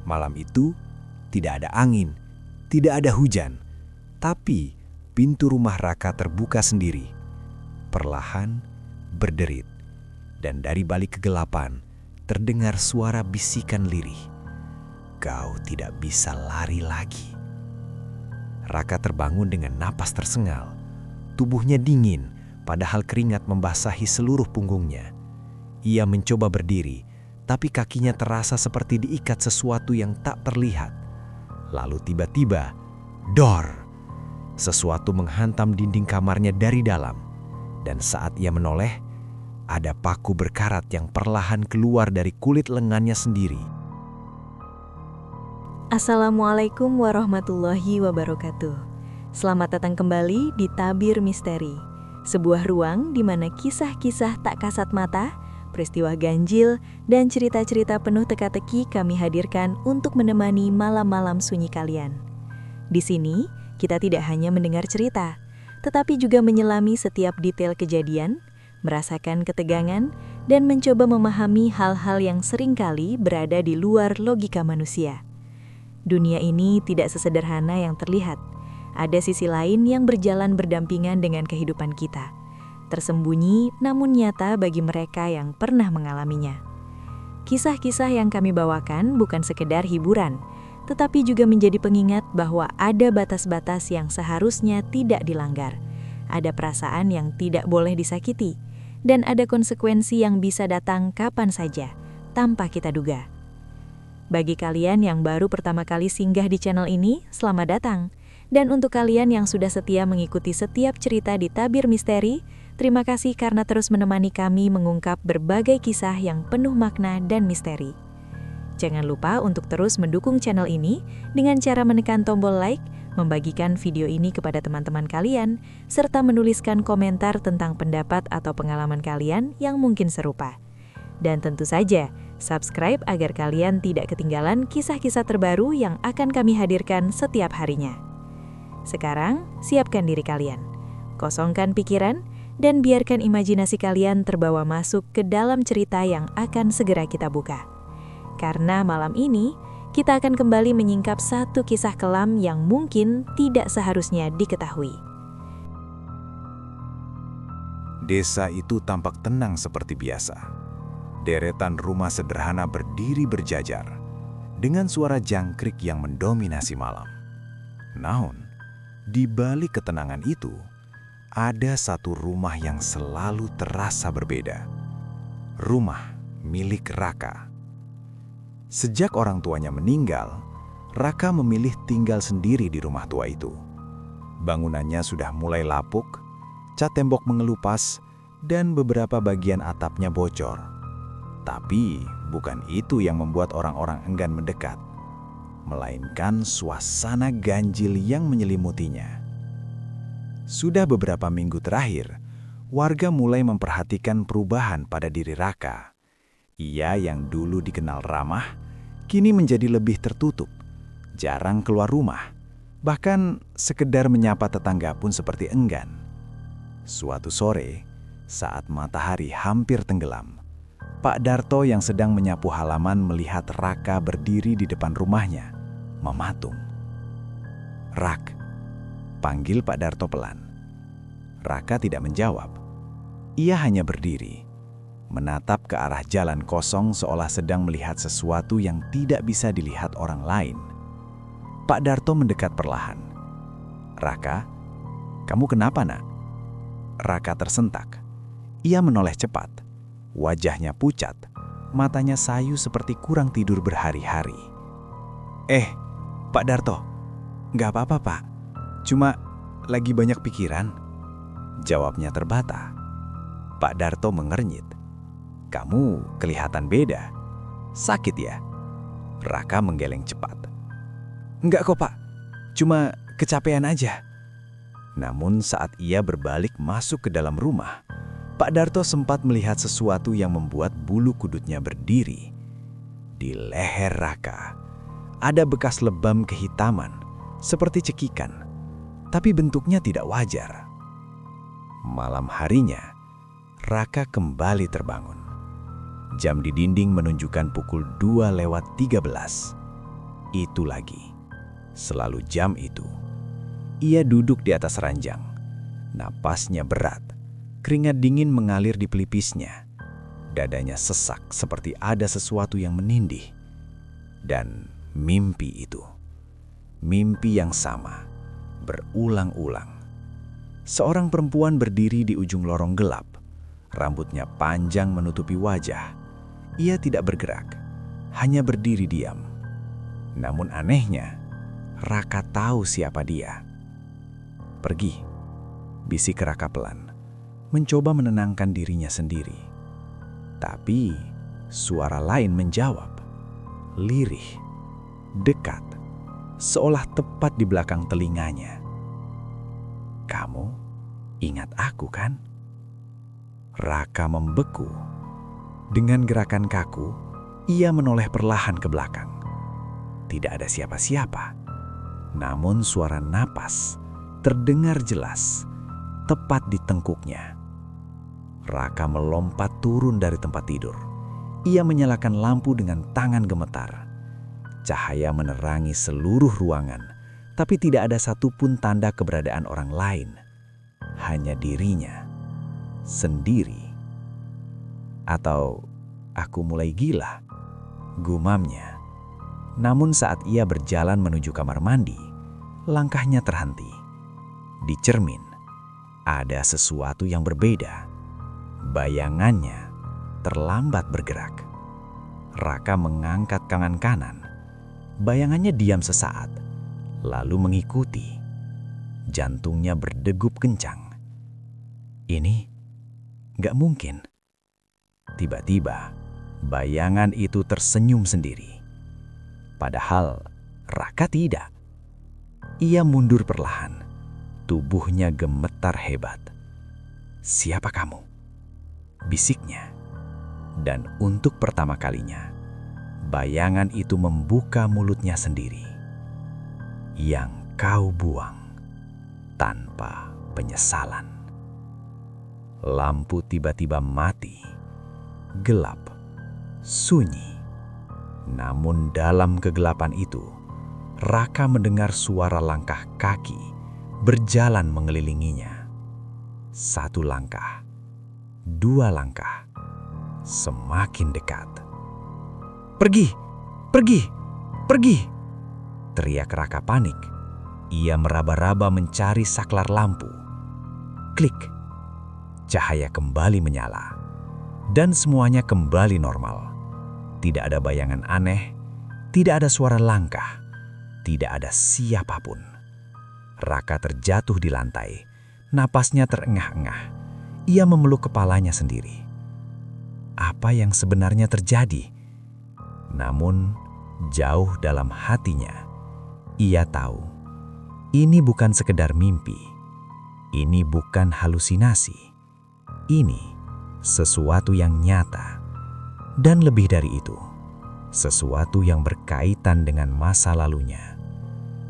Malam itu, tidak ada angin, tidak ada hujan, tapi pintu rumah Raka terbuka sendiri. Perlahan, berderit, dan dari balik kegelapan terdengar suara bisikan lirih. Kau tidak bisa lari lagi. Raka terbangun dengan napas tersengal. Tubuhnya dingin, padahal keringat membasahi seluruh punggungnya. Ia mencoba berdiri, tapi kakinya terasa seperti diikat sesuatu yang tak terlihat. Lalu tiba-tiba, dor! Sesuatu menghantam dinding kamarnya dari dalam. Dan saat ia menoleh, ada paku berkarat yang perlahan keluar dari kulit lengannya sendiri. Assalamualaikum warahmatullahi wabarakatuh. Selamat datang kembali di Tabir Misteri, sebuah ruang di mana kisah-kisah tak kasat mata, peristiwa ganjil, dan cerita-cerita penuh teka-teki kami hadirkan untuk menemani malam-malam sunyi kalian. Di sini, kita tidak hanya mendengar cerita, tetapi juga menyelami setiap detail kejadian, merasakan ketegangan, dan mencoba memahami hal-hal yang seringkali berada di luar logika manusia. Dunia ini tidak sesederhana yang terlihat. Ada sisi lain yang berjalan berdampingan dengan kehidupan kita, tersembunyi namun nyata bagi mereka yang pernah mengalaminya. Kisah-kisah yang kami bawakan bukan sekedar hiburan, tetapi juga menjadi pengingat bahwa ada batas-batas yang seharusnya tidak dilanggar, ada perasaan yang tidak boleh disakiti, dan ada konsekuensi yang bisa datang kapan saja, tanpa kita duga. Bagi kalian yang baru pertama kali singgah di channel ini, selamat datang. Dan untuk kalian yang sudah setia mengikuti setiap cerita di Tabir Misteri, terima kasih karena terus menemani kami mengungkap berbagai kisah yang penuh makna dan misteri. Jangan lupa untuk terus mendukung channel ini dengan cara menekan tombol like, membagikan video ini kepada teman-teman kalian, serta menuliskan komentar tentang pendapat atau pengalaman kalian yang mungkin serupa. Dan tentu saja, subscribe agar kalian tidak ketinggalan kisah-kisah terbaru yang akan kami hadirkan setiap harinya. Sekarang, siapkan diri kalian, kosongkan pikiran, dan biarkan imajinasi kalian terbawa masuk ke dalam cerita yang akan segera kita buka. Karena malam ini, kita akan kembali menyingkap satu kisah kelam yang mungkin tidak seharusnya diketahui. Desa itu tampak tenang seperti biasa. Deretan rumah sederhana berdiri berjajar, dengan suara jangkrik yang mendominasi malam. Namun, di balik ketenangan itu, ada satu rumah yang selalu terasa berbeda. Rumah milik Raka. Sejak orang tuanya meninggal, Raka memilih tinggal sendiri di rumah tua itu. Bangunannya sudah mulai lapuk, cat tembok mengelupas, dan beberapa bagian atapnya bocor. Tapi bukan itu yang membuat orang-orang enggan mendekat, melainkan suasana ganjil yang menyelimutinya. Sudah beberapa minggu terakhir, warga mulai memperhatikan perubahan pada diri Raka. Ia yang dulu dikenal ramah, kini menjadi lebih tertutup, jarang keluar rumah, bahkan sekedar menyapa tetangga pun seperti enggan. Suatu sore, saat matahari hampir tenggelam, Pak Darto yang sedang menyapu halaman melihat Raka berdiri di depan rumahnya, mematung. "Rak," panggil Pak Darto pelan. Raka tidak menjawab. Ia hanya berdiri, menatap ke arah jalan kosong seolah sedang melihat sesuatu yang tidak bisa dilihat orang lain. Pak Darto mendekat perlahan. "Raka, kamu kenapa, Nak?" Raka tersentak. Ia menoleh cepat. Wajahnya pucat, matanya sayu seperti kurang tidur berhari-hari. Pak Darto, nggak apa-apa, Pak. Cuma lagi banyak pikiran," jawabnya terbata. Pak Darto mengernyit. "Kamu kelihatan beda. Sakit ya?" Raka menggeleng cepat. "Enggak kok, Pak. Cuma kecapean aja." Namun saat ia berbalik masuk ke dalam rumah, Pak Darto sempat melihat sesuatu yang membuat bulu kudutnya berdiri. Di leher Raka, ada bekas lebam kehitaman, seperti cekikan, tapi bentuknya tidak wajar. Malam harinya, Raka kembali terbangun. Jam di dinding menunjukkan pukul 2:13. Itu lagi, selalu jam itu. Ia duduk di atas ranjang. Napasnya berat, keringat dingin mengalir di pelipisnya. Dadanya sesak seperti ada sesuatu yang menindih. Dan mimpi itu, mimpi yang sama, berulang-ulang. Seorang perempuan berdiri di ujung lorong gelap. Rambutnya panjang menutupi wajah. Ia tidak bergerak, hanya berdiri diam. Namun anehnya, Raka tahu siapa dia. "Pergi," bisik Raka pelan, mencoba menenangkan dirinya sendiri. Tapi suara lain menjawab, lirih, dekat, seolah tepat di belakang telinganya. "Kamu ingat aku kan?" Raka membeku. Dengan gerakan kaku, ia menoleh perlahan ke belakang. Tidak ada siapa-siapa. Namun suara napas terdengar jelas, tepat di tengkuknya. Raka melompat turun dari tempat tidur. Ia menyalakan lampu dengan tangan gemetar. Cahaya menerangi seluruh ruangan, tapi tidak ada satupun tanda keberadaan orang lain. Hanya dirinya sendiri. Atau aku mulai gila, gumamnya. Namun saat ia berjalan menuju kamar mandi, langkahnya terhenti. Di cermin, ada sesuatu yang berbeda. Bayangannya terlambat bergerak. Raka mengangkat tangan kanan. Bayangannya diam sesaat, lalu mengikuti. Jantungnya berdegup kencang. Ini gak mungkin. Tiba-tiba, bayangan itu tersenyum sendiri. Padahal Raka tidak. Ia mundur perlahan. Tubuhnya gemetar hebat. "Siapa kamu?" bisiknya. Dan untuk pertama kalinya, bayangan itu membuka mulutnya sendiri. "Yang kau buang tanpa penyesalan." Lampu tiba-tiba mati. Gelap, sunyi. Namun dalam kegelapan itu, Raka mendengar suara langkah kaki berjalan mengelilinginya. 1 langkah, 2 langkah, semakin dekat. "Pergi! Pergi! Pergi!" teriak Raka panik. Ia meraba-raba mencari saklar lampu. Klik! Cahaya kembali menyala. Dan semuanya kembali normal. Tidak ada bayangan aneh, tidak ada suara langkah, tidak ada siapapun. Raka terjatuh di lantai, napasnya terengah-engah. Ia memeluk kepalanya sendiri. Apa yang sebenarnya terjadi? Namun, jauh dalam hatinya, ia tahu ini bukan sekedar mimpi. Ini bukan halusinasi. Ini sesuatu yang nyata. Dan lebih dari itu, sesuatu yang berkaitan dengan masa lalunya.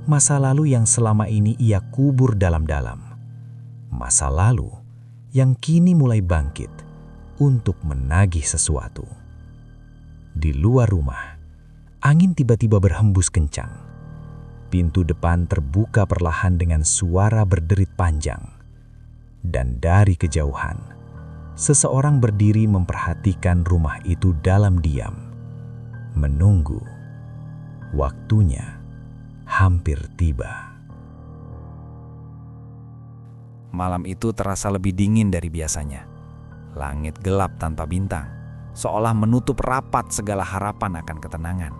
Masa lalu yang selama ini ia kubur dalam-dalam. Masa lalu yang kini mulai bangkit untuk menagih sesuatu. Di luar rumah, angin tiba-tiba berhembus kencang. Pintu depan terbuka perlahan dengan suara berderit panjang. Dan dari kejauhan, seseorang berdiri memperhatikan rumah itu dalam diam, menunggu. Waktunya hampir tiba. Malam itu terasa lebih dingin dari biasanya. Langit gelap tanpa bintang, seolah menutup rapat segala harapan akan ketenangan.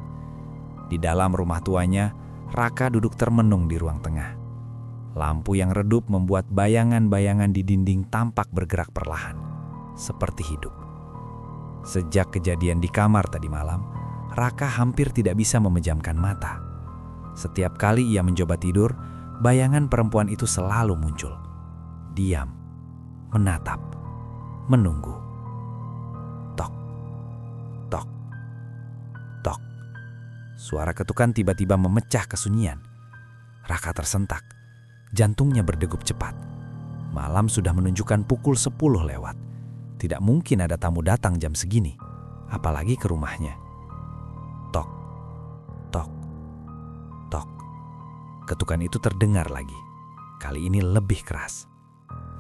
Di dalam rumah tuanya, Raka duduk termenung di ruang tengah. Lampu yang redup membuat bayangan-bayangan di dinding tampak bergerak perlahan, seperti hidup. Sejak kejadian di kamar tadi malam, Raka hampir tidak bisa memejamkan mata. Setiap kali ia mencoba tidur, bayangan perempuan itu selalu muncul. Diam, menatap, menunggu. Tok, tok, tok. Suara ketukan tiba-tiba memecah kesunyian. Raka tersentak, jantungnya berdegup cepat. Malam sudah menunjukkan pukul 10 lewat. Tidak mungkin ada tamu datang jam segini, apalagi ke rumahnya. Tok, tok, Ketukan itu terdengar lagi. Kali ini lebih keras.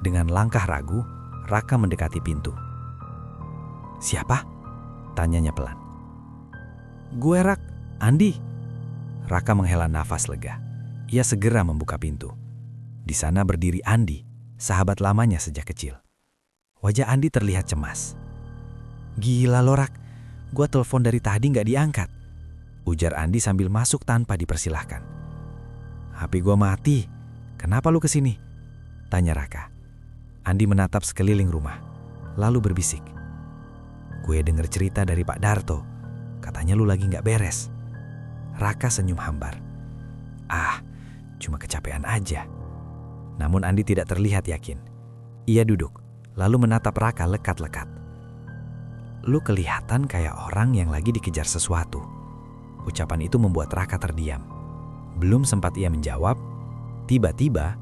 Dengan langkah ragu, Raka mendekati pintu. "Siapa?" tanyanya pelan. "Gue, Rak, Andi." Raka menghela nafas lega. Ia segera membuka pintu. Di sana berdiri Andi, sahabat lamanya sejak kecil. Wajah Andi terlihat cemas. "Gila lo, Rak, gue telepon dari tadi gak diangkat," ujar Andi sambil masuk tanpa dipersilahkan. "HP gue mati, kenapa lu kesini?" tanya Raka. Andi menatap sekeliling rumah, lalu berbisik. "Gue denger cerita dari Pak Darto, katanya lu lagi gak beres." Raka senyum hambar. "Ah, cuma kecapean aja." Namun Andi tidak terlihat yakin. Ia duduk, lalu menatap Raka lekat-lekat. "Lu kelihatan kayak orang yang lagi dikejar sesuatu." Ucapan itu membuat Raka terdiam. Belum sempat ia menjawab, tiba-tiba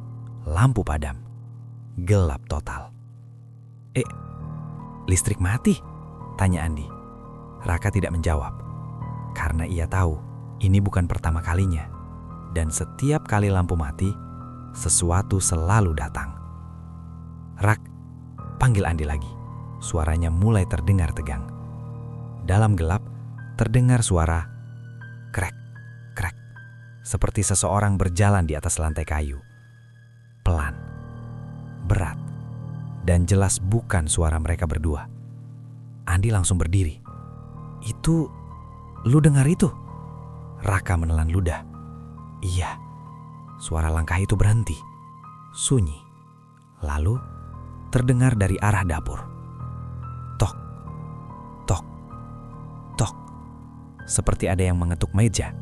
lampu padam. Gelap total. Listrik mati?" tanya Andi. Raka tidak menjawab, karena ia tahu ini bukan pertama kalinya. Dan setiap kali lampu mati, sesuatu selalu datang. "Rak," panggil Andi lagi. Suaranya mulai terdengar tegang. Dalam gelap, terdengar suara krek, krek, seperti seseorang berjalan di atas lantai kayu. Pelan, berat, dan jelas bukan suara mereka berdua. Andi langsung berdiri. "Itu, lu dengar itu?" Raka menelan ludah. "Iya." Suara langkah itu berhenti, sunyi. Lalu terdengar dari arah dapur. Tok, tok, tok. Seperti ada yang mengetuk meja.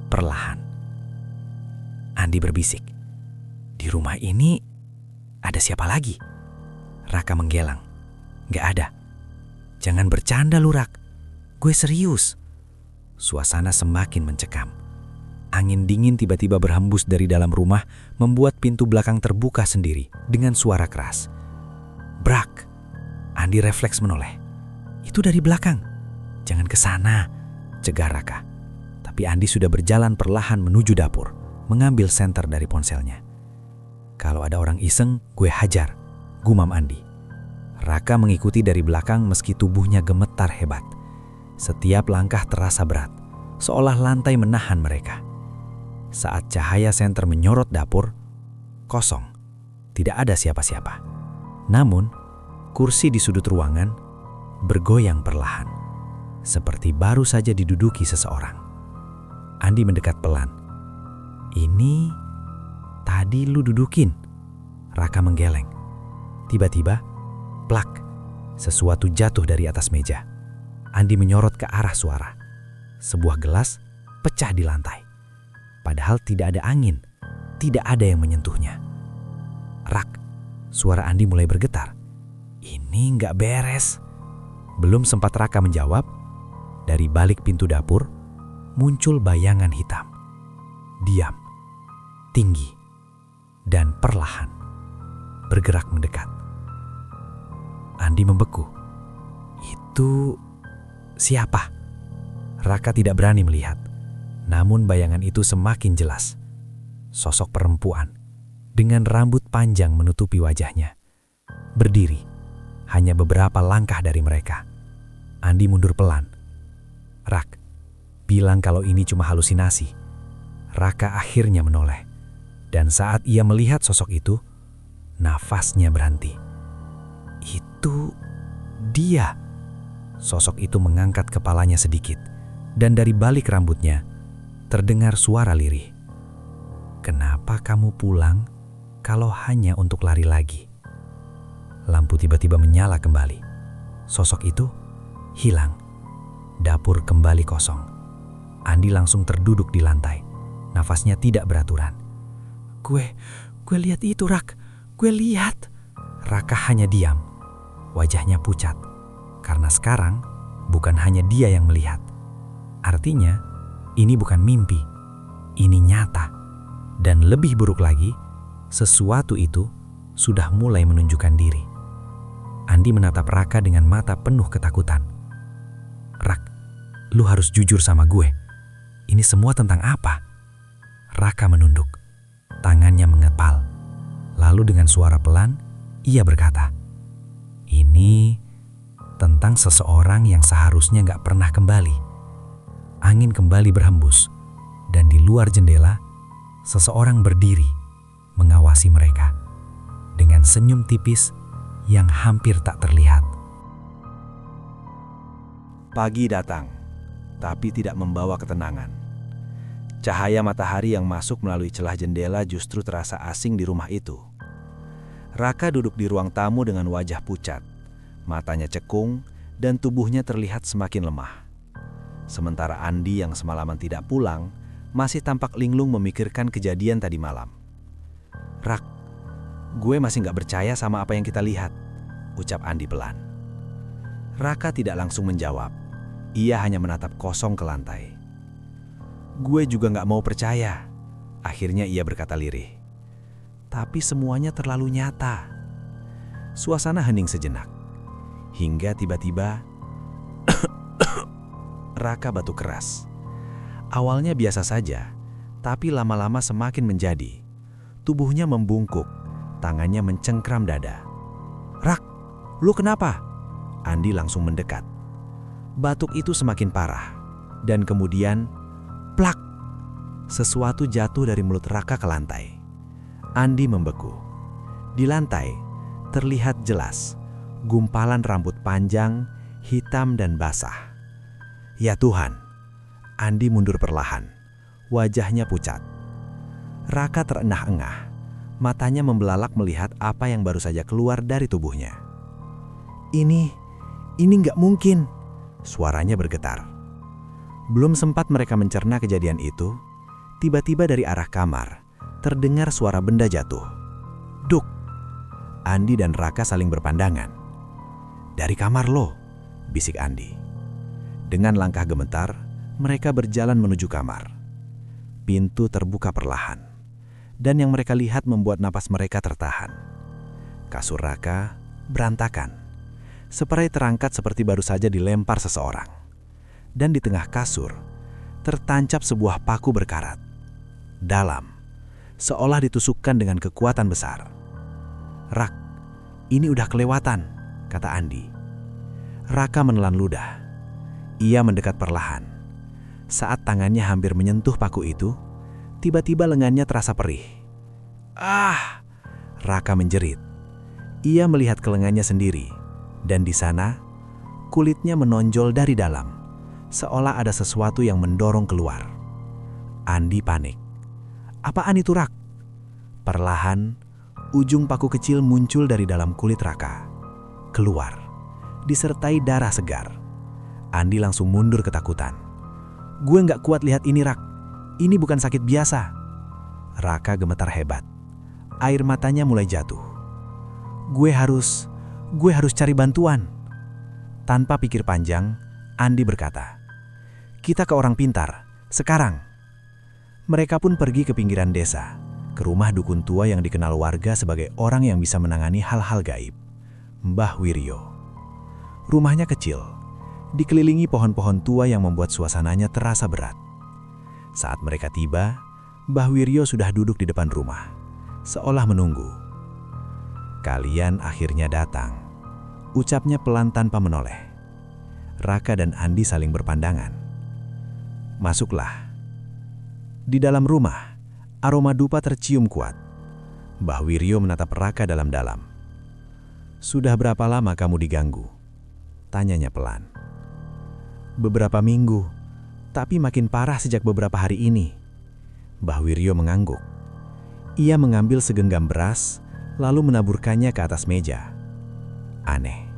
Perlahan. Andi berbisik, "Di rumah ini ada siapa lagi?" Raka menggelang. "Gak ada." "Jangan bercanda lu, Rak. Gue serius." Suasana semakin mencekam. Angin dingin tiba-tiba berhembus dari dalam rumah, membuat pintu belakang terbuka sendiri dengan suara keras. Brak! Andi refleks menoleh. "Itu dari belakang." "Jangan ke sana," cegah Raka. Tapi Andi sudah berjalan perlahan menuju dapur, mengambil senter dari ponselnya. "Kalau ada orang iseng, gue hajar," gumam Andi. Raka mengikuti dari belakang meski tubuhnya gemetar hebat. Setiap langkah terasa berat, seolah lantai menahan mereka. Saat cahaya senter menyorot dapur, kosong. Tidak ada siapa-siapa. Namun, kursi di sudut ruangan bergoyang perlahan, seperti baru saja diduduki seseorang. Andi mendekat pelan. "Ini tadi lu dudukin." Raka menggeleng. Tiba-tiba, plak, sesuatu jatuh dari atas meja. Andi menyorot ke arah suara. Sebuah gelas pecah di lantai. Padahal tidak ada angin, tidak ada yang menyentuhnya. "Rak," suara Andi mulai bergetar. "Ini nggak beres." Belum sempat Raka menjawab, dari balik pintu dapur muncul bayangan hitam. Diam, tinggi, dan perlahan bergerak mendekat. Andi membeku. "Itu siapa?" Raka tidak berani melihat. Namun bayangan itu semakin jelas. Sosok perempuan dengan rambut panjang menutupi wajahnya. Berdiri, hanya beberapa langkah dari mereka. Andi mundur pelan. "Rak, bilang kalau ini cuma halusinasi." Raka akhirnya menoleh. Dan saat ia melihat sosok itu, nafasnya berhenti. "Itu dia." Sosok itu mengangkat kepalanya sedikit. Dan dari balik rambutnya, terdengar suara lirih. "Kenapa kamu pulang kalau hanya untuk lari lagi?" Lampu tiba-tiba menyala kembali. Sosok itu hilang. Dapur kembali kosong. Andi langsung terduduk di lantai. Nafasnya tidak beraturan. Gue lihat itu, Rak. Gue lihat." Raka hanya diam. Wajahnya pucat. Karena sekarang bukan hanya dia yang melihat. Artinya, ini bukan mimpi. Ini nyata. Dan lebih buruk lagi, sesuatu itu sudah mulai menunjukkan diri. Andi menatap Raka dengan mata penuh ketakutan. "Rak, lu harus jujur sama gue. Ini semua tentang apa?" Raka menunduk, tangannya mengepal. Lalu dengan suara pelan, ia berkata, "Ini tentang seseorang yang seharusnya gak pernah kembali." Angin kembali berhembus, dan di luar jendela, seseorang berdiri mengawasi mereka dengan senyum tipis yang hampir tak terlihat. Pagi datang, tapi tidak membawa ketenangan. Cahaya matahari yang masuk melalui celah jendela justru terasa asing di rumah itu. Raka duduk di ruang tamu dengan wajah pucat, matanya cekung, dan tubuhnya terlihat semakin lemah. Sementara Andi yang semalaman tidak pulang, masih tampak linglung memikirkan kejadian tadi malam. "Rak, gue masih gak percaya sama apa yang kita lihat," ucap Andi pelan. Raka tidak langsung menjawab. Ia hanya menatap kosong ke lantai. "Gue juga gak mau percaya," akhirnya ia berkata lirih. "Tapi semuanya terlalu nyata." Suasana hening sejenak. Hingga tiba-tiba Raka batuk keras. Awalnya biasa saja, tapi lama-lama semakin menjadi. Tubuhnya membungkuk, tangannya mencengkram dada. "Rak, lu kenapa?" Andi langsung mendekat. Batuk itu semakin parah, dan kemudian, plak! Sesuatu jatuh dari mulut Raka ke lantai. Andi membeku. Di lantai, terlihat jelas gumpalan rambut panjang, hitam dan basah. Ya Tuhan, Andi mundur perlahan, wajahnya pucat. Raka terengah-engah, matanya membelalak melihat apa yang baru saja keluar dari tubuhnya. Ini nggak mungkin, suaranya bergetar. Belum sempat mereka mencerna kejadian itu, tiba-tiba dari arah kamar, terdengar suara benda jatuh. Duk! Andi dan Raka saling berpandangan. "Dari kamar lo," bisik Andi. Dengan langkah gemetar, mereka berjalan menuju kamar. Pintu terbuka perlahan, dan yang mereka lihat membuat napas mereka tertahan. Kasur Raka berantakan, seperai terangkat seperti baru saja dilempar seseorang. Dan di tengah kasur, tertancap sebuah paku berkarat. Dalam, seolah ditusukkan dengan kekuatan besar. "Rak, ini udah kelewatan," kata Andi. Raka menelan ludah. Ia mendekat perlahan. Saat tangannya hampir menyentuh paku itu, tiba-tiba lengannya terasa perih. "Ah!" Raka menjerit. Ia melihat ke lengannya sendiri, dan di sana, kulitnya menonjol dari dalam, seolah ada sesuatu yang mendorong keluar. Andi panik. "Apaan itu, Rak?" Perlahan, ujung paku kecil muncul dari dalam kulit Raka. Keluar, disertai darah segar. Andi langsung mundur ketakutan. "Gue gak kuat lihat ini, Rak. Ini bukan sakit biasa." Raka gemetar hebat. Air matanya mulai jatuh. Gue harus cari bantuan." Tanpa pikir panjang, Andi berkata, "Kita ke orang pintar, sekarang." Mereka pun pergi ke pinggiran desa, ke rumah dukun tua yang dikenal warga sebagai orang yang bisa menangani hal-hal gaib, Mbah Wiryo. Rumahnya kecil, dikelilingi pohon-pohon tua yang membuat suasananya terasa berat. Saat mereka tiba, Mbah Wiryo sudah duduk di depan rumah, seolah menunggu. "Kalian akhirnya datang," ucapnya pelan tanpa menoleh. Raka dan Andi saling berpandangan. "Masuklah." Di dalam rumah, aroma dupa tercium kuat. Mbah Wiryo menatap Raka dalam-dalam. "Sudah berapa lama kamu diganggu?" tanyanya pelan. "Beberapa minggu, tapi makin parah sejak beberapa hari ini." Mbah Wiryo mengangguk. Ia mengambil segenggam beras, lalu menaburkannya ke atas meja. Aneh,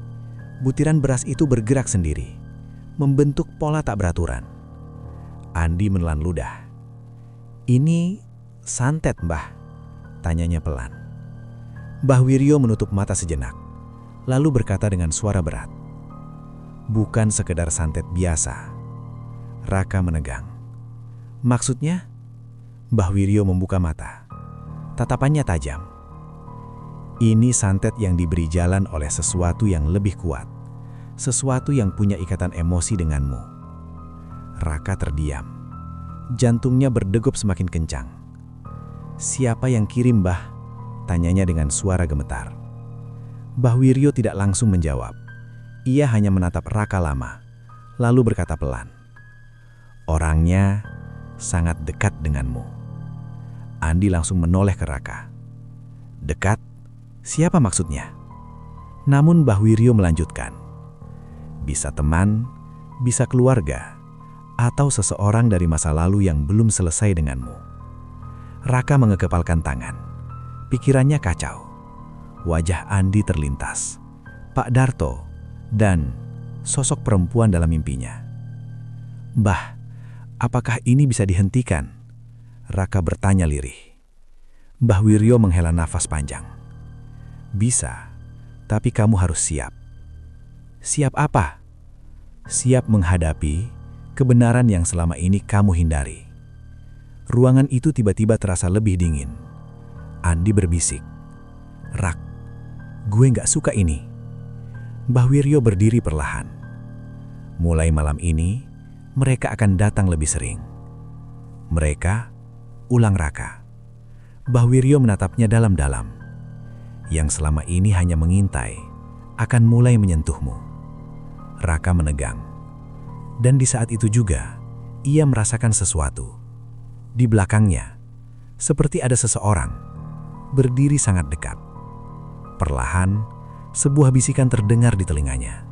butiran beras itu bergerak sendiri, membentuk pola tak beraturan. Andi menelan ludah. "Ini santet, Mbah?" tanyanya pelan. Mbah Wiryo menutup mata sejenak, lalu berkata dengan suara berat, "Bukan sekedar santet biasa." Raka menegang. "Maksudnya?" Mbah Wiryo membuka mata. Tatapannya tajam. "Ini santet yang diberi jalan oleh sesuatu yang lebih kuat. Sesuatu yang punya ikatan emosi denganmu." Raka terdiam. Jantungnya berdegup semakin kencang. "Siapa yang kirim, Mbah?" tanyanya dengan suara gemetar. Mbah Wiryo tidak langsung menjawab. Ia hanya menatap Raka lama, lalu berkata pelan, "Orangnya sangat dekat denganmu." Andi langsung menoleh ke Raka. "Dekat? Siapa maksudnya?" Namun Mbah Wiryo melanjutkan, "Bisa teman, bisa keluarga, atau seseorang dari masa lalu yang belum selesai denganmu." Raka mengekepalkan tangan. Pikirannya kacau. Wajah Andi terlintas. Pak Darto dan sosok perempuan dalam mimpinya. "Mbah, apakah ini bisa dihentikan?" Raka bertanya lirih. Mbah Wiryo menghela nafas panjang. "Bisa, tapi kamu harus siap." "Siap apa?" "Siap menghadapi kebenaran yang selama ini kamu hindari." Ruangan itu tiba-tiba terasa lebih dingin. Andi berbisik, "Rak, gue gak suka ini." Mbah Wiryo berdiri perlahan. "Mulai malam ini, mereka akan datang lebih sering." "Mereka?" ulang Raka. Mbah Wiryo menatapnya dalam-dalam. "Yang selama ini hanya mengintai, akan mulai menyentuhmu." Raka menegang. Dan di saat itu juga, ia merasakan sesuatu. Di belakangnya, seperti ada seseorang berdiri sangat dekat. Perlahan, sebuah bisikan terdengar di telinganya.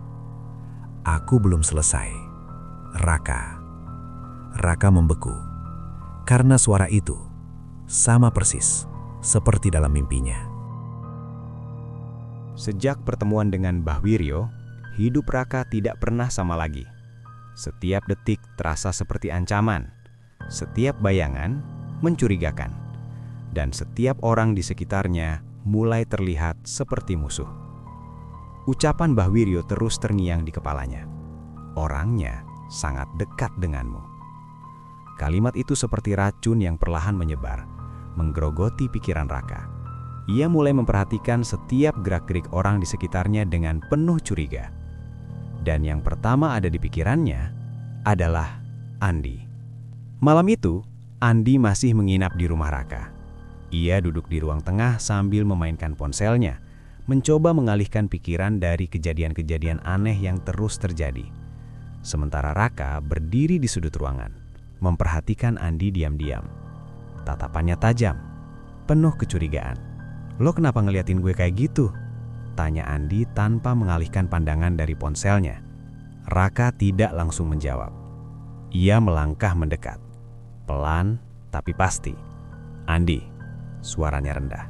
"Aku belum selesai, Raka." Raka membeku, karena suara itu sama persis seperti dalam mimpinya. Sejak pertemuan dengan Mbah Wiryo, hidup Raka tidak pernah sama lagi. Setiap detik terasa seperti ancaman, setiap bayangan mencurigakan, dan setiap orang di sekitarnya mulai terlihat seperti musuh. Ucapan Mbah Wiryo terus terngiang di kepalanya. "Orangnya sangat dekat denganmu." Kalimat itu seperti racun yang perlahan menyebar, menggerogoti pikiran Raka. Ia mulai memperhatikan setiap gerak-gerik orang di sekitarnya dengan penuh curiga. Dan yang pertama ada di pikirannya adalah Andi. Malam itu, Andi masih menginap di rumah Raka. Ia duduk di ruang tengah sambil memainkan ponselnya, mencoba mengalihkan pikiran dari kejadian-kejadian aneh yang terus terjadi. Sementara Raka berdiri di sudut ruangan, memperhatikan Andi diam-diam. Tatapannya tajam, penuh kecurigaan. "Lo kenapa ngeliatin gue kayak gitu?" tanya Andi tanpa mengalihkan pandangan dari ponselnya. Raka tidak langsung menjawab. Ia melangkah mendekat, pelan tapi pasti. "Andi," suaranya rendah,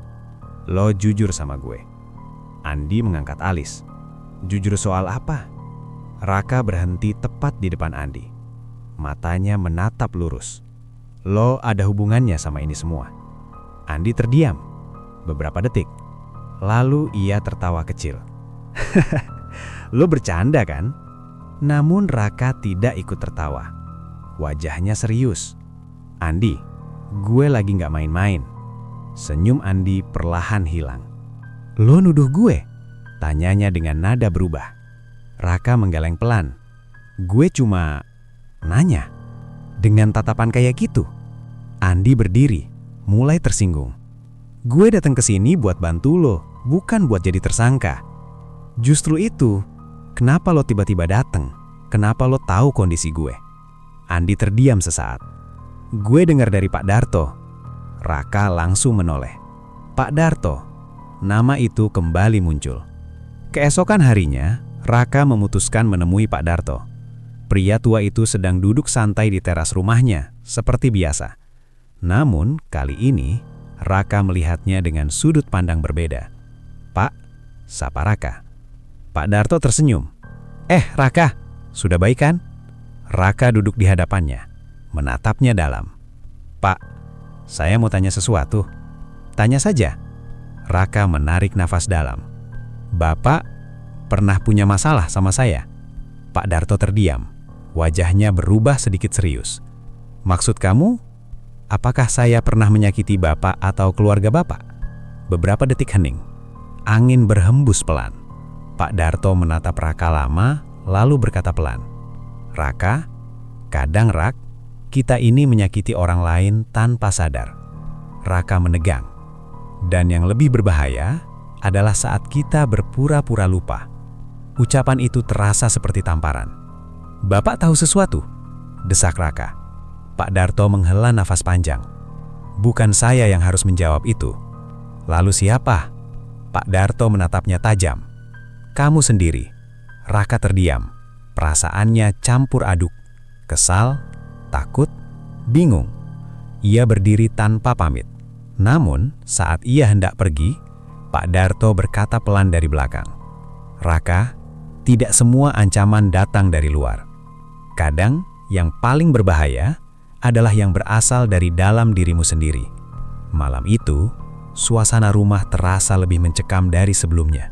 "lo jujur sama gue." Andi mengangkat alis. "Jujur soal apa?" Raka berhenti tepat di depan Andi. Matanya menatap lurus. "Lo ada hubungannya sama ini semua." Andi terdiam beberapa detik. Lalu ia tertawa kecil. "Lo bercanda kan?" Namun Raka tidak ikut tertawa. Wajahnya serius. "Andi, gue lagi gak main-main." Senyum Andi perlahan hilang. "Lo nuduh gue?" tanyanya dengan nada berubah. Raka menggeleng pelan. "Gue cuma nanya." Dengan tatapan kayak gitu, Andi berdiri, mulai tersinggung. "Gue datang ke sini buat bantu lo, bukan buat jadi tersangka." "Justru itu, kenapa lo tiba-tiba datang? Kenapa lo tahu kondisi gue?" Andi terdiam sesaat. "Gue dengar dari Pak Darto." Raka langsung menoleh. Pak Darto, nama itu kembali muncul. Keesokan harinya, Raka memutuskan menemui Pak Darto. Pria tua itu sedang duduk santai di teras rumahnya, seperti biasa. Namun, kali ini, Raka melihatnya dengan sudut pandang berbeda. "Pak," sapa Raka. Pak Darto tersenyum. Raka, sudah baik kan?" Raka duduk di hadapannya, menatapnya dalam. "Pak, saya mau tanya sesuatu." "Tanya saja." Raka menarik nafas dalam. "Bapak pernah punya masalah sama saya?" Pak Darto terdiam. Wajahnya berubah sedikit serius. "Maksud kamu, apakah saya pernah menyakiti Bapak atau keluarga Bapak?" Beberapa detik hening. Angin berhembus pelan. Pak Darto menatap Raka lama, lalu berkata pelan, "Raka, kadang Rak, kita ini menyakiti orang lain tanpa sadar." Raka menegang. Dan yang lebih berbahaya adalah saat kita berpura-pura lupa. Ucapan itu terasa seperti tamparan. "Bapak tahu sesuatu?" desak Raka. Pak Darto menghela nafas panjang. "Bukan saya yang harus menjawab itu." "Lalu siapa?" Pak Darto menatapnya tajam. "Kamu sendiri." Raka terdiam. Perasaannya campur aduk. Kesal, takut, bingung. Ia berdiri tanpa pamit. Namun, saat ia hendak pergi, Pak Darto berkata pelan dari belakang, "Raka, tidak semua ancaman datang dari luar. Kadang, yang paling berbahaya adalah yang berasal dari dalam dirimu sendiri." Malam itu, suasana rumah terasa lebih mencekam dari sebelumnya.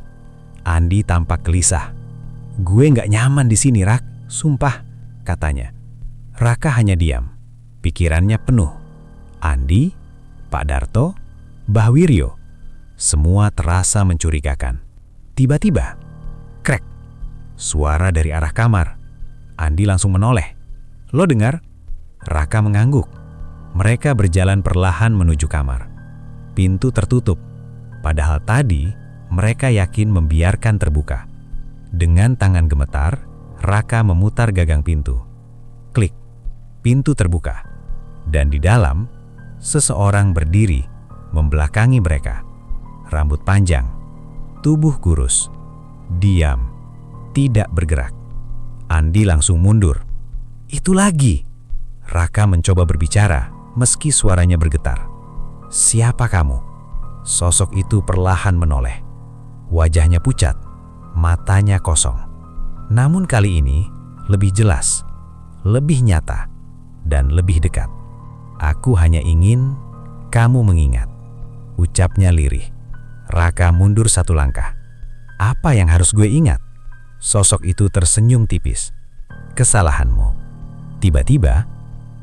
Andi tampak gelisah. "Gue nggak nyaman di sini, Rak. Sumpah," katanya. Raka hanya diam. Pikirannya penuh. Andi, Pak Darto, Mbah Wiryo. Semua terasa mencurigakan. Tiba-tiba, krek. Suara dari arah kamar. Andi langsung menoleh. "Lo dengar?" Raka mengangguk. Mereka berjalan perlahan menuju kamar. Pintu tertutup. Padahal tadi, mereka yakin membiarkan terbuka. Dengan tangan gemetar, Raka memutar gagang pintu. Klik. Pintu terbuka. Dan di dalam, seseorang berdiri, membelakangi mereka. Rambut panjang, tubuh kurus, diam, tidak bergerak. Andi langsung mundur. "Itu lagi!" Raka mencoba berbicara, meski suaranya bergetar. "Siapa kamu?" Sosok itu perlahan menoleh. Wajahnya pucat, matanya kosong. Namun kali ini, lebih jelas, lebih nyata, dan lebih dekat. "Aku hanya ingin kamu mengingat," ucapnya lirih. Raka mundur satu langkah. "Apa yang harus gue ingat?" Sosok itu tersenyum tipis. "Kesalahanmu." Tiba-tiba,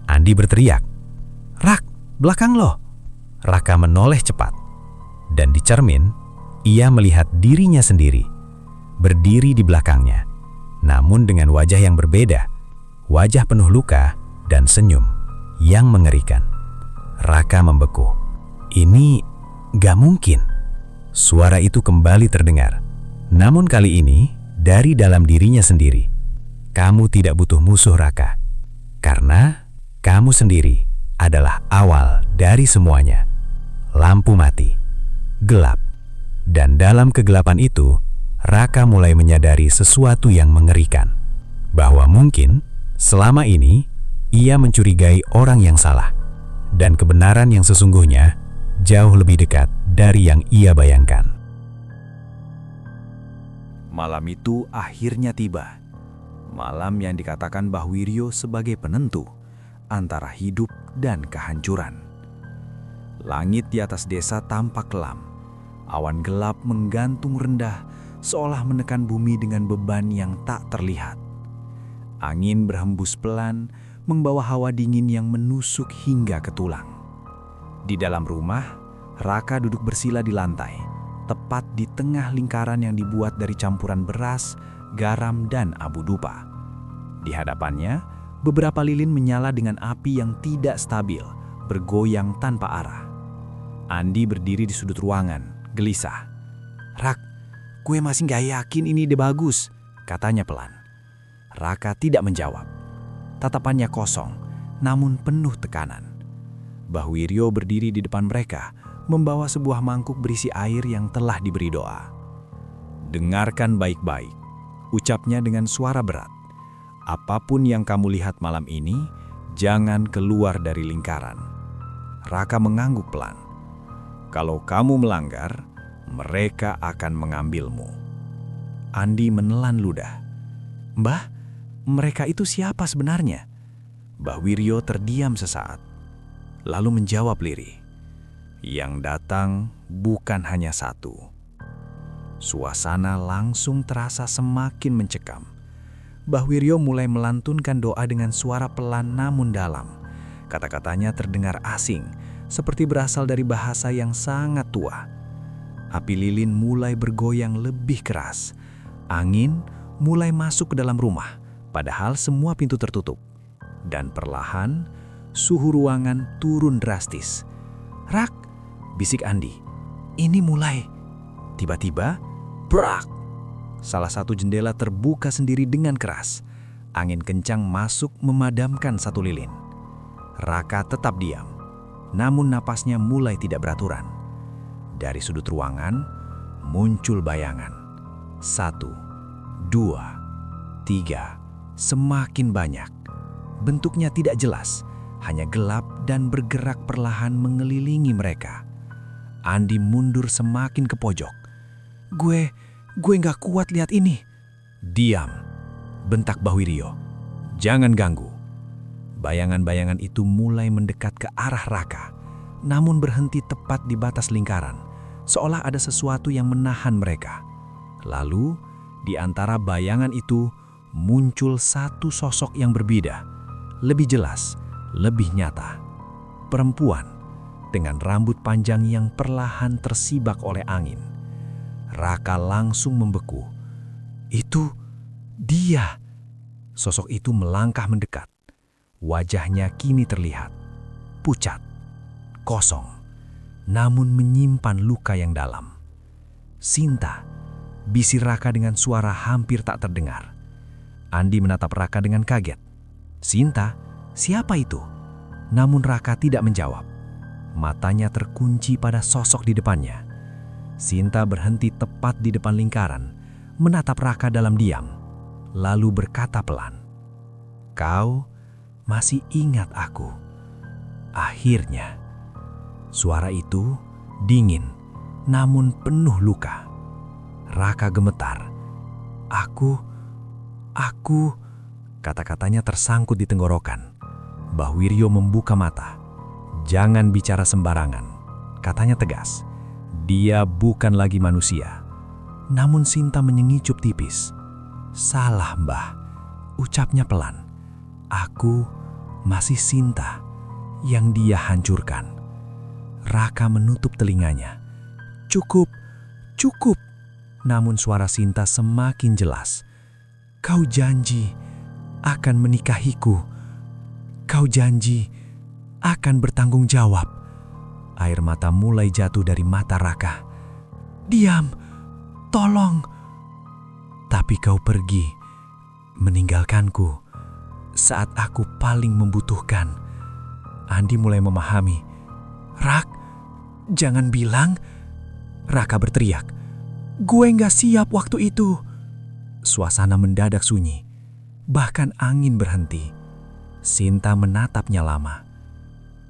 Andi berteriak, "Rak, belakang lo!" Raka menoleh cepat. Dan di cermin, ia melihat dirinya sendiri, berdiri di belakangnya. Namun dengan wajah yang berbeda, wajah penuh luka dan senyum yang mengerikan. Raka membeku. "Ini gak mungkin." Suara itu kembali terdengar. Namun kali ini, dari dalam dirinya sendiri. "Kamu tidak butuh musuh, Raka. Karena kamu sendiri adalah awal dari semuanya." Lampu mati. Gelap. Dan dalam kegelapan itu, Raka mulai menyadari sesuatu yang mengerikan. Bahwa mungkin, selama ini, ia mencurigai orang yang salah. Dan kebenaran yang sesungguhnya jauh lebih dekat dari yang ia bayangkan. Malam itu akhirnya tiba. Malam yang dikatakan Mbah Wiryo sebagai penentu antara hidup dan kehancuran. Langit di atas desa tampak kelam. Awan gelap menggantung rendah, seolah menekan bumi dengan beban yang tak terlihat. Angin berhembus pelan, membawa hawa dingin yang menusuk hingga ke tulang. Di dalam rumah, Raka duduk bersila di lantai, tepat di tengah lingkaran yang dibuat dari campuran beras, garam, dan abu dupa. Di hadapannya, beberapa lilin menyala dengan api yang tidak stabil, bergoyang tanpa arah. Andi berdiri di sudut ruangan, gelisah. "Rak, gue masih gak yakin ini ide bagus," katanya pelan. Raka tidak menjawab. Tatapannya kosong, namun penuh tekanan. Mbah Wiryo berdiri di depan mereka, membawa sebuah mangkuk berisi air yang telah diberi doa. "Dengarkan baik-baik," ucapnya dengan suara berat. "Apapun yang kamu lihat malam ini, jangan keluar dari lingkaran." Raka mengangguk pelan. "Kalau kamu melanggar, mereka akan mengambilmu." Andi menelan ludah. "Mbah, mereka itu siapa sebenarnya?" Mbah Wiryo terdiam sesaat, lalu menjawab lirih, "Yang datang bukan hanya satu." Suasana langsung terasa semakin mencekam. Mbah Wiryo mulai melantunkan doa dengan suara pelan namun dalam. Kata-katanya terdengar asing, seperti berasal dari bahasa yang sangat tua. Api lilin mulai bergoyang lebih keras. Angin mulai masuk ke dalam rumah, padahal semua pintu tertutup. Dan perlahan, suhu ruangan turun drastis. "Rak," bisik Andi. "Ini mulai." Tiba-tiba, brak! Salah satu jendela terbuka sendiri dengan keras. Angin kencang masuk memadamkan satu lilin. Raka tetap diam, namun napasnya mulai tidak beraturan. Dari sudut ruangan, muncul bayangan. 1, 2, 3, semakin banyak. Bentuknya tidak jelas, hanya gelap dan bergerak perlahan mengelilingi mereka. Andi mundur semakin ke pojok. Gue nggak kuat lihat ini." "Diam," bentak Bahwirio. "Jangan ganggu." Bayangan-bayangan itu mulai mendekat ke arah Raka, namun berhenti tepat di batas lingkaran, seolah ada sesuatu yang menahan mereka. Lalu, di antara bayangan itu muncul satu sosok yang berbeda, lebih jelas, lebih nyata. Perempuan dengan rambut panjang yang perlahan tersibak oleh angin. Raka langsung membeku. "Itu dia!" Sosok itu melangkah mendekat. Wajahnya kini terlihat pucat, kosong, namun menyimpan luka yang dalam. "Sinta," bisir Raka dengan suara hampir tak terdengar. Andi menatap Raka dengan kaget. "Sinta? Siapa itu?" Namun Raka tidak menjawab. Matanya terkunci pada sosok di depannya. Sinta berhenti tepat di depan lingkaran, menatap Raka dalam diam, lalu berkata pelan, "Kau masih ingat aku?" Akhirnya, suara itu dingin, namun penuh luka. Raka gemetar. Aku, kata-katanya tersangkut di tenggorokan. Bahwirio membuka mata. "Jangan bicara sembarangan," katanya tegas. "Dia bukan lagi manusia." Namun Sinta menyengicup tipis. "Salah, Mbah," ucapnya pelan. "Aku masih Sinta yang dia hancurkan." Raka menutup telinganya. Cukup." Namun suara Sinta semakin jelas. "Kau janji akan menikahiku. Kau janji akan bertanggung jawab." Air mata mulai jatuh dari mata Raka. "Diam, tolong." "Tapi kau pergi, meninggalkanku saat aku paling membutuhkan." Andi mulai memahami. "Rak, jangan bilang." Raka berteriak. "Gue nggak siap waktu itu." Suasana mendadak sunyi. Bahkan angin berhenti. Sinta menatapnya lama.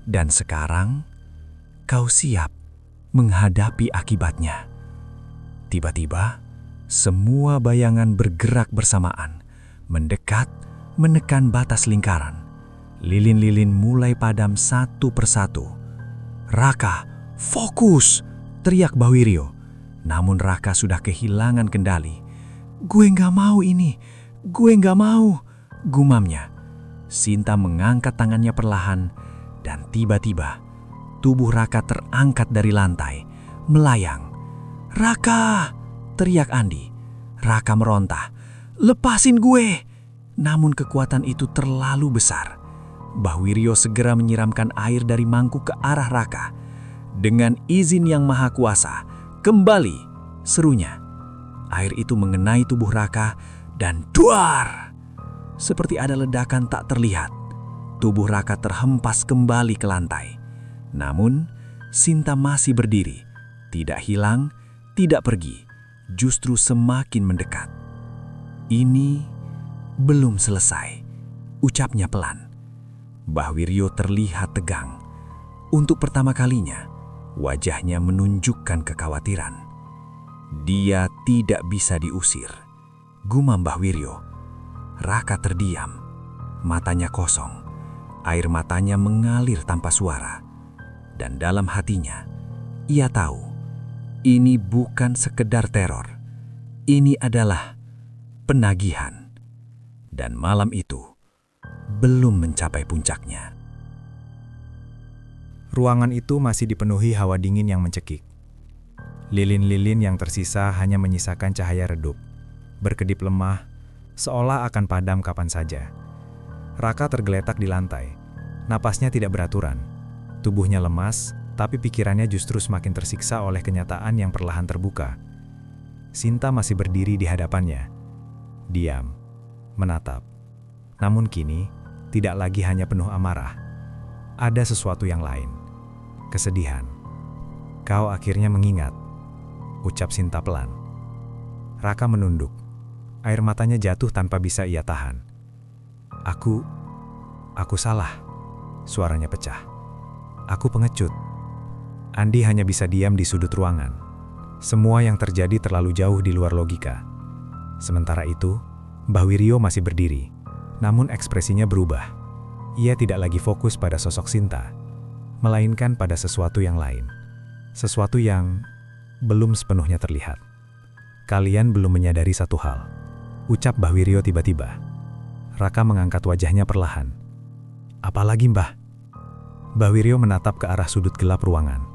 "Dan sekarang, kau siap menghadapi akibatnya." Tiba-tiba, semua bayangan bergerak bersamaan, mendekat, menekan batas lingkaran. Lilin-lilin mulai padam satu persatu. "Raka, fokus!" teriak Bahwirio. Namun Raka sudah kehilangan kendali. "Gue nggak mau ini, gue nggak mau," gumamnya. Sinta mengangkat tangannya perlahan, dan tiba-tiba tubuh Raka terangkat dari lantai, melayang. "Raka!" teriak Andi. Raka meronta. "Lepasin gue!" Namun kekuatan itu terlalu besar. Bahwirio segera menyiramkan air dari mangkuk ke arah Raka. "Dengan izin Yang Maha Kuasa, kembali!" serunya. Air itu mengenai tubuh Raka dan duar! Seperti ada ledakan tak terlihat. Tubuh Raka terhempas kembali ke lantai. Namun, Sinta masih berdiri. Tidak hilang, tidak pergi. Justru semakin mendekat. "Ini belum selesai," ucapnya pelan. Bahwirio terlihat tegang. Untuk pertama kalinya, wajahnya menunjukkan kekhawatiran. "Dia tidak bisa diusir," gumam Bahwirio. Raka terdiam, matanya kosong. Air matanya mengalir tanpa suara. Dan dalam hatinya, ia tahu, ini bukan sekedar teror. Ini adalah penagihan. Dan malam itu belum mencapai puncaknya. Ruangan itu masih dipenuhi hawa dingin yang mencekik. Lilin-lilin yang tersisa hanya menyisakan cahaya redup, berkedip lemah, seolah akan padam kapan saja. Raka tergeletak di lantai. Napasnya tidak beraturan. Tubuhnya lemas, Tapi pikirannya justru semakin tersiksa oleh kenyataan yang perlahan terbuka. Sinta masih berdiri di hadapannya. Diam, menatap. Namun kini, tidak lagi hanya penuh amarah. Ada sesuatu yang lain. Kesedihan. Kau akhirnya mengingat, ucap Sinta pelan. Raka menunduk. Air matanya jatuh tanpa bisa ia tahan. Aku salah. Suaranya pecah. Aku pengecut. Andi hanya bisa diam di sudut ruangan. Semua yang terjadi terlalu jauh di luar logika. Sementara itu, Mbah Wiryo masih berdiri. Namun ekspresinya berubah. Ia tidak lagi fokus pada sosok Sinta, melainkan pada sesuatu yang lain. Sesuatu yang belum sepenuhnya terlihat. Kalian belum menyadari satu hal, ucap Mbah Wiryo tiba-tiba. Raka mengangkat wajahnya perlahan. Apalagi Mbah? Mbah Wiryo menatap ke arah sudut gelap ruangan.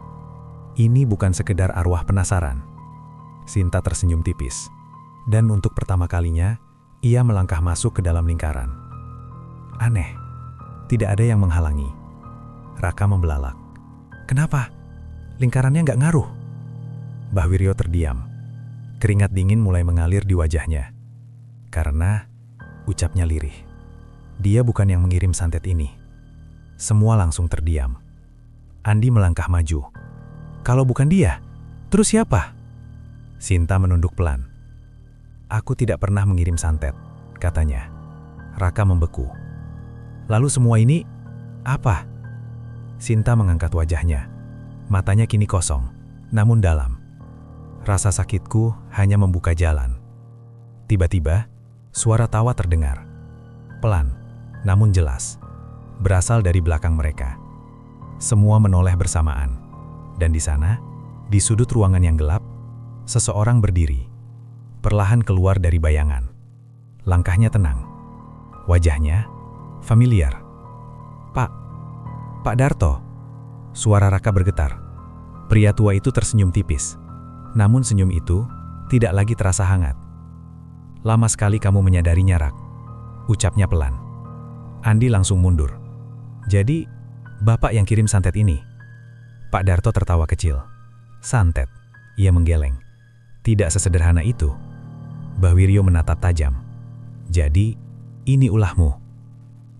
Ini bukan sekedar arwah penasaran. Sinta tersenyum tipis. Dan untuk pertama kalinya, ia melangkah masuk ke dalam lingkaran. Aneh, tidak ada yang menghalangi. Raka membelalak. Kenapa? Lingkarannya nggak ngaruh. Mbah Wiryo terdiam. Keringat dingin mulai mengalir di wajahnya. Karena, ucapnya lirih, dia bukan yang mengirim santet ini. Semua langsung terdiam. Andi melangkah maju. Kalau bukan dia, terus siapa? Sinta menunduk pelan. Aku tidak pernah mengirim santet, katanya. Raka membeku. Lalu semua ini, apa? Sinta mengangkat wajahnya. Matanya kini kosong, namun dalam. Rasa sakitku hanya membuka jalan. Tiba-tiba, suara tawa terdengar. Pelan, namun jelas. Berasal dari belakang mereka. Semua menoleh bersamaan. Dan di sana, di sudut ruangan yang gelap, seseorang berdiri. Perlahan keluar dari bayangan. Langkahnya tenang. Wajahnya familiar. Pak Darto. Suara Raka bergetar. Pria tua itu tersenyum tipis. Namun senyum itu tidak lagi terasa hangat. Lama sekali kamu menyadarinya, Rak. Ucapnya pelan. Andi langsung mundur. Jadi, Bapak yang kirim santet ini? Pak Darto tertawa kecil. Santet, ia menggeleng. Tidak sesederhana itu. Mbah Wiryo menatap tajam. Jadi, ini ulahmu.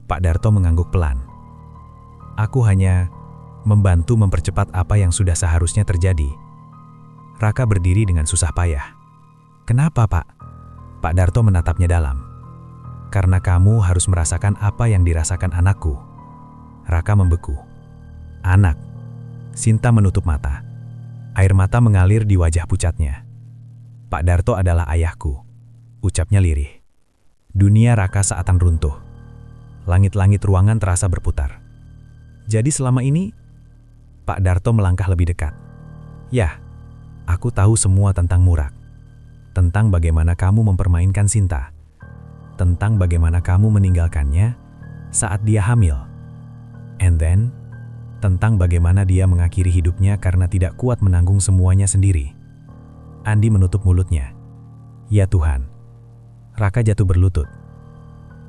Pak Darto mengangguk pelan. Aku hanya membantu mempercepat apa yang sudah seharusnya terjadi. Raka berdiri dengan susah payah. Kenapa, Pak? Pak Darto menatapnya dalam. Karena kamu harus merasakan apa yang dirasakan anakku. Raka membeku. Anak. Sinta menutup mata. Air mata mengalir di wajah pucatnya. Pak Darto adalah ayahku. Ucapnya lirih. Dunia Raka seakan runtuh. Langit-langit ruangan terasa berputar. Jadi selama ini, Pak Darto melangkah lebih dekat. Ya, aku tahu semua tentang Murak. Tentang bagaimana kamu mempermainkan Sinta. Tentang bagaimana kamu meninggalkannya saat dia hamil. And then, tentang bagaimana dia mengakhiri hidupnya karena tidak kuat menanggung semuanya sendiri. Andi menutup mulutnya. Ya Tuhan. Raka jatuh berlutut.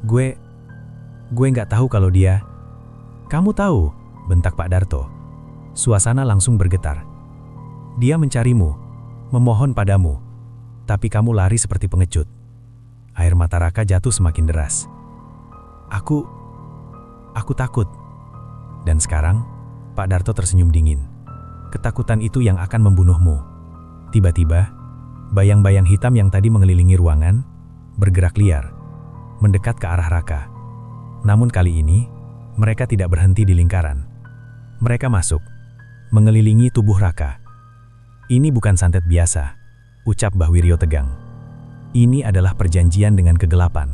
Gue nggak tahu kalau dia... Kamu tahu, bentak Pak Darto. Suasana langsung bergetar. Dia mencarimu, memohon padamu, tapi kamu lari seperti pengecut. Air mata Raka jatuh semakin deras. Aku takut. Dan sekarang, Pak Darto tersenyum dingin. Ketakutan itu yang akan membunuhmu. Tiba-tiba, bayang-bayang hitam yang tadi mengelilingi ruangan, bergerak liar, mendekat ke arah Raka. Namun kali ini, mereka tidak berhenti di lingkaran. Mereka masuk, mengelilingi tubuh Raka. Ini bukan santet biasa, ucap Mbah Wiryo tegang. Ini adalah perjanjian dengan kegelapan.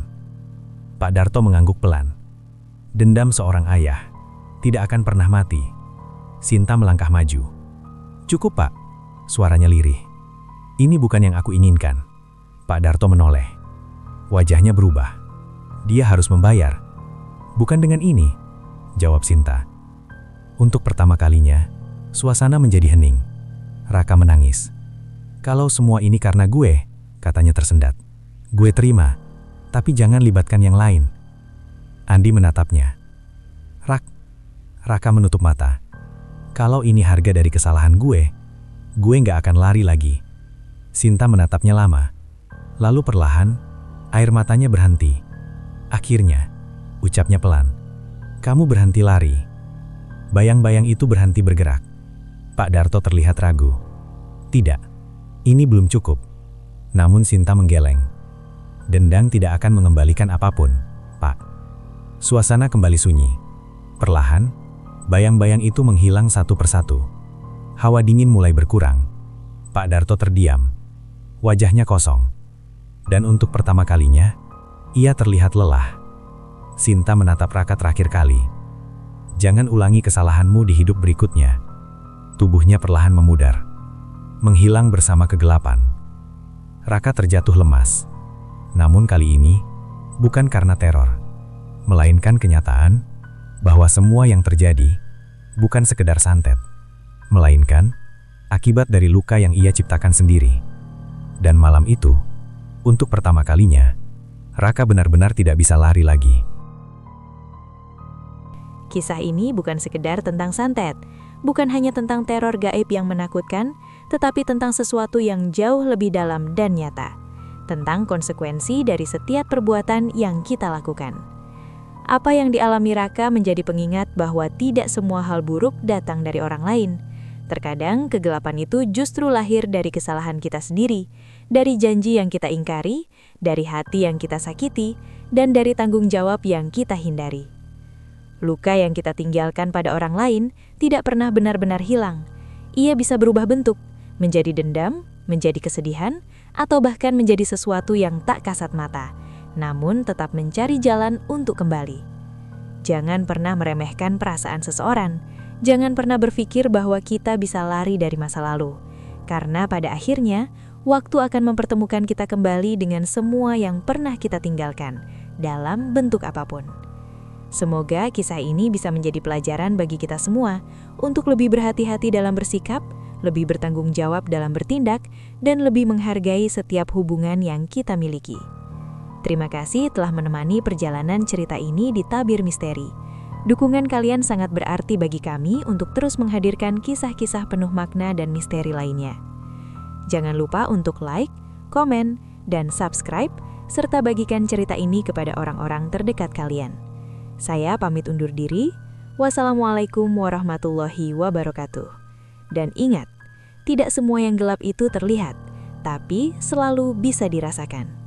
Pak Darto mengangguk pelan. Dendam seorang ayah tidak akan pernah mati. Sinta melangkah maju. Cukup, Pak. Suaranya lirih. Ini bukan yang aku inginkan. Pak Darto menoleh. Wajahnya berubah. Dia harus membayar. Bukan dengan ini, jawab Sinta. Untuk pertama kalinya, suasana menjadi hening. Raka menangis. Kalau semua ini karena gue, katanya tersendat. Gue terima, tapi jangan libatkan yang lain. Andi menatapnya. Raka menutup mata. Kalau ini harga dari kesalahan gue nggak akan lari lagi. Sinta menatapnya lama. Lalu perlahan, air matanya berhenti. Akhirnya, ucapnya pelan. Kamu berhenti lari. Bayang-bayang itu berhenti bergerak. Pak Darto terlihat ragu. Tidak, ini belum cukup. Namun Sinta menggeleng. Dendang tidak akan mengembalikan apapun, Pak. Suasana kembali sunyi. Perlahan, bayang-bayang itu menghilang satu persatu. Hawa dingin mulai berkurang. Pak Darto terdiam. Wajahnya kosong. Dan untuk pertama kalinya, ia terlihat lelah. Sinta menatap Raka terakhir kali. Jangan ulangi kesalahanmu di hidup berikutnya. Tubuhnya perlahan memudar. Menghilang bersama kegelapan. Raka terjatuh lemas. Namun kali ini, bukan karena teror. Melainkan kenyataan bahwa semua yang terjadi bukan sekedar santet. Melainkan akibat dari luka yang ia ciptakan sendiri. Dan malam itu, untuk pertama kalinya, Raka benar-benar tidak bisa lari lagi. Kisah ini bukan sekedar tentang santet, bukan hanya tentang teror gaib yang menakutkan, tetapi tentang sesuatu yang jauh lebih dalam dan nyata. Tentang konsekuensi dari setiap perbuatan yang kita lakukan. Apa yang dialami Raka menjadi pengingat bahwa tidak semua hal buruk datang dari orang lain. Terkadang kegelapan itu justru lahir dari kesalahan kita sendiri, dari janji yang kita ingkari, dari hati yang kita sakiti, dan dari tanggung jawab yang kita hindari. Luka yang kita tinggalkan pada orang lain tidak pernah benar-benar hilang. Ia bisa berubah bentuk, menjadi dendam, menjadi kesedihan, atau bahkan menjadi sesuatu yang tak kasat mata, namun tetap mencari jalan untuk kembali. Jangan pernah meremehkan perasaan seseorang. Jangan pernah berpikir bahwa kita bisa lari dari masa lalu. Karena pada akhirnya, waktu akan mempertemukan kita kembali dengan semua yang pernah kita tinggalkan, dalam bentuk apapun. Semoga kisah ini bisa menjadi pelajaran bagi kita semua untuk lebih berhati-hati dalam bersikap, lebih bertanggung jawab dalam bertindak, dan lebih menghargai setiap hubungan yang kita miliki. Terima kasih telah menemani perjalanan cerita ini di Tabir Misteri. Dukungan kalian sangat berarti bagi kami untuk terus menghadirkan kisah-kisah penuh makna dan misteri lainnya. Jangan lupa untuk like, komen, dan subscribe, serta bagikan cerita ini kepada orang-orang terdekat kalian. Saya pamit undur diri. Wassalamualaikum warahmatullahi wabarakatuh. Dan ingat, tidak semua yang gelap itu terlihat, tapi selalu bisa dirasakan.